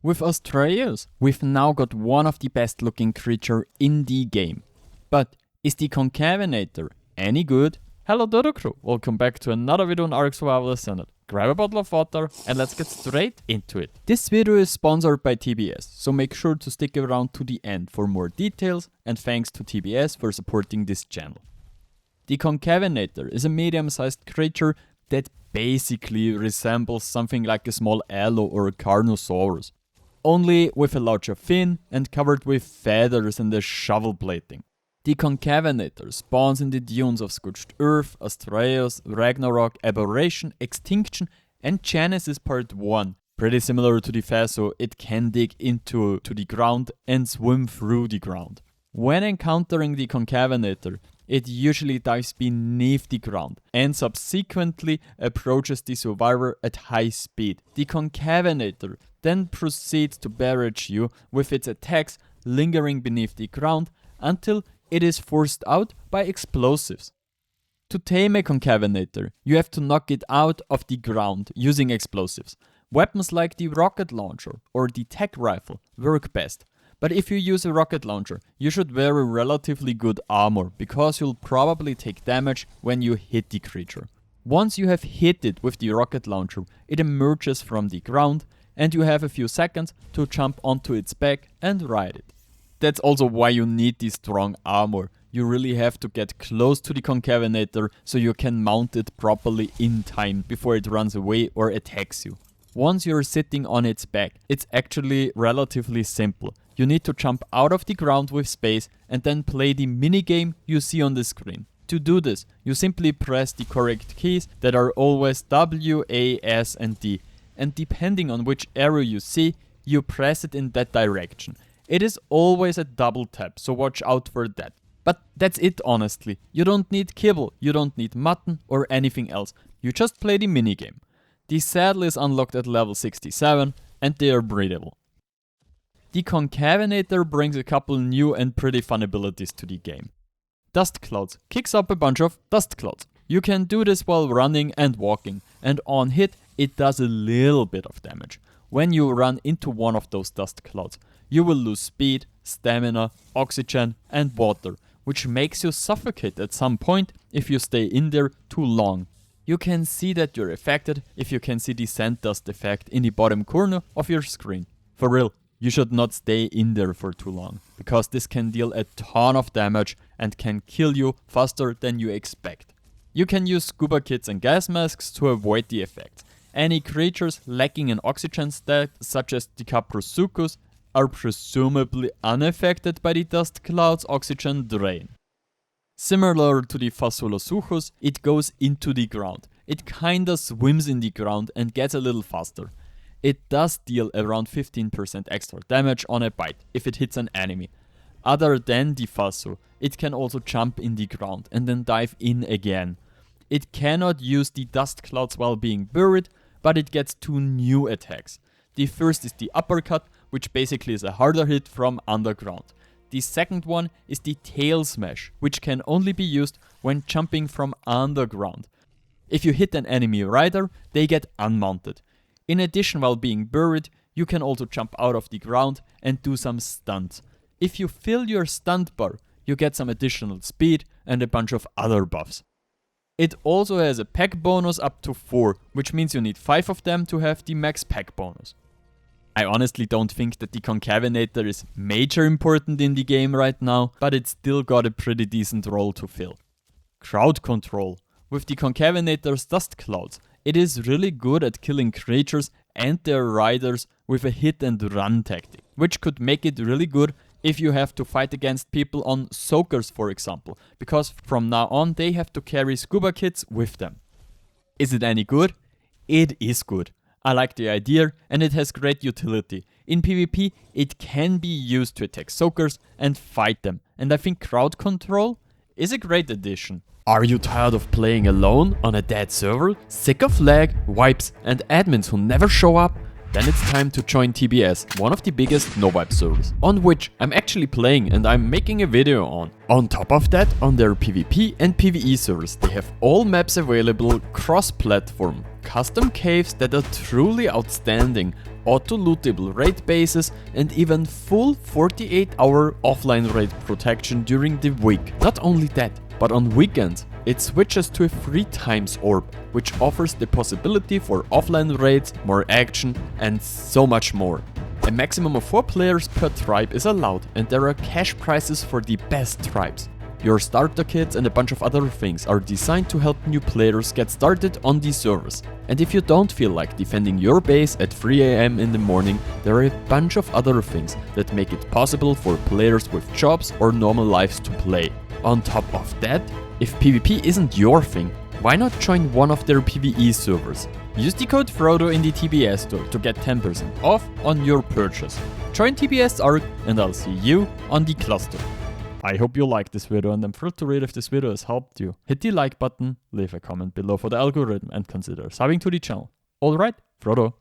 With Australius, we've now got one of the best looking creature in the game. But is the Concavenator any good? Hello Dodo Crew, welcome back to another video on Ark Survival Ascended. Grab a bottle of water and let's get straight into it. This video is sponsored by TBS, so make sure to stick around to the end for more details, and thanks to TBS for supporting this channel. The Concavenator is a medium-sized creature that basically resembles something like a small Allo or a Carnosaurus, only with a larger fin and covered with feathers and a shovel plating. The Concavenator spawns in the dunes of Scorched Earth, Astraeus, Ragnarok, Aberration, Extinction and Genesis Part 1. Pretty similar to the Faso, it can dig into the ground and swim through the ground. When encountering the Concavenator, it usually dives beneath the ground and subsequently approaches the survivor at high speed. The Concavenator then proceeds to barrage you with its attacks lingering beneath the ground until it is forced out by explosives. To tame a Concavenator, you have to knock it out of the ground using explosives. Weapons like the rocket launcher or the tech rifle work best. But if you use a rocket launcher, you should wear a relatively good armor, because you'll probably take damage when you hit the creature. Once you have hit it with the rocket launcher, it emerges from the ground and you have a few seconds to jump onto its back and ride it. That's also why you need the strong armor. You really have to get close to the Concavenator so you can mount it properly in time before it runs away or attacks you. Once you're sitting on its back, it's actually relatively simple. You need to jump out of the ground with space and then play the minigame you see on the screen. To do this, you simply press the correct keys that are always W, A, S and D, and depending on which arrow you see, you press it in that direction. It is always a double tap, so watch out for that. But that's it honestly. You don't need kibble, you don't need mutton or anything else. You just play the minigame. The saddle is unlocked at level 67 and they are breedable. The Concavenator brings a couple new and pretty fun abilities to the game. Dust Clouds kicks up a bunch of dust clouds. You can do this while running and walking, and on hit it does a little bit of damage. When you run into one of those dust clouds, you will lose speed, stamina, oxygen and water, which makes you suffocate at some point if you stay in there too long. You can see that you're affected if you can see the sand dust effect in the bottom corner of your screen. For real, you should not stay in there for too long, because this can deal a ton of damage and can kill you faster than you expect. You can use scuba kits and gas masks to avoid the effects. Any creatures lacking an oxygen stat, such as the Caprosuchus, are presumably unaffected by the dust cloud's oxygen drain. Similar to the Phasolosuchus, it goes into the ground. It kinda swims in the ground and gets a little faster. It does deal around 15% extra damage on a bite if it hits an enemy. Other than the Phaso, it can also jump in the ground and then dive in again. It cannot use the dust clouds while being buried, but it gets two new attacks. The first is the uppercut, which basically is a harder hit from underground. The second one is the tail smash, which can only be used when jumping from underground. If you hit an enemy rider, they get unmounted. In addition, while being buried, you can also jump out of the ground and do some stunts. If you fill your stunt bar, you get some additional speed and a bunch of other buffs. It also has a pack bonus up to 4, which means you need 5 of them to have the max pack bonus. I honestly don't think that the Concavenator is major important in the game right now, but it's still got a pretty decent role to fill. Crowd control. With the Concavenator's dust clouds, it is really good at killing creatures and their riders with a hit and run tactic, which could make it really good if you have to fight against people on soakers, for example, because from now on they have to carry scuba kits with them. Is it any good? It is good. I like the idea and it has great utility. In PvP, it can be used to attack soakers and fight them, and I think crowd control is a great addition. Are you tired of playing alone on a dead server? Sick of lag, wipes and admins who never show up? Then it's time to join TBS, one of the biggest no-wipe servers, on which I'm actually playing and I'm making a video on. On top of that, on their PvP and PvE servers, they have all maps available cross-platform, custom caves that are truly outstanding, auto-lootable raid bases, and even full 48-hour offline raid protection during the week. Not only that, but on weekends, it switches to a 3 times orb, which offers the possibility for offline raids, more action, and so much more. A maximum of 4 players per tribe is allowed, and there are cash prizes for the best tribes. Your starter kits and a bunch of other things are designed to help new players get started on these servers. And if you don't feel like defending your base at 3 AM in the morning, there are a bunch of other things that make it possible for players with jobs or normal lives to play. On top of that, if PvP isn't your thing, why not join one of their PvE servers? Use the code Frodo in the TBS store to get 10% off on your purchase. Join TBS Arc and I'll see you on the cluster. I hope you liked this video, and I'm thrilled to read if this video has helped you. Hit the like button, leave a comment below for the algorithm, and consider subbing to the channel. Alright, Frodo.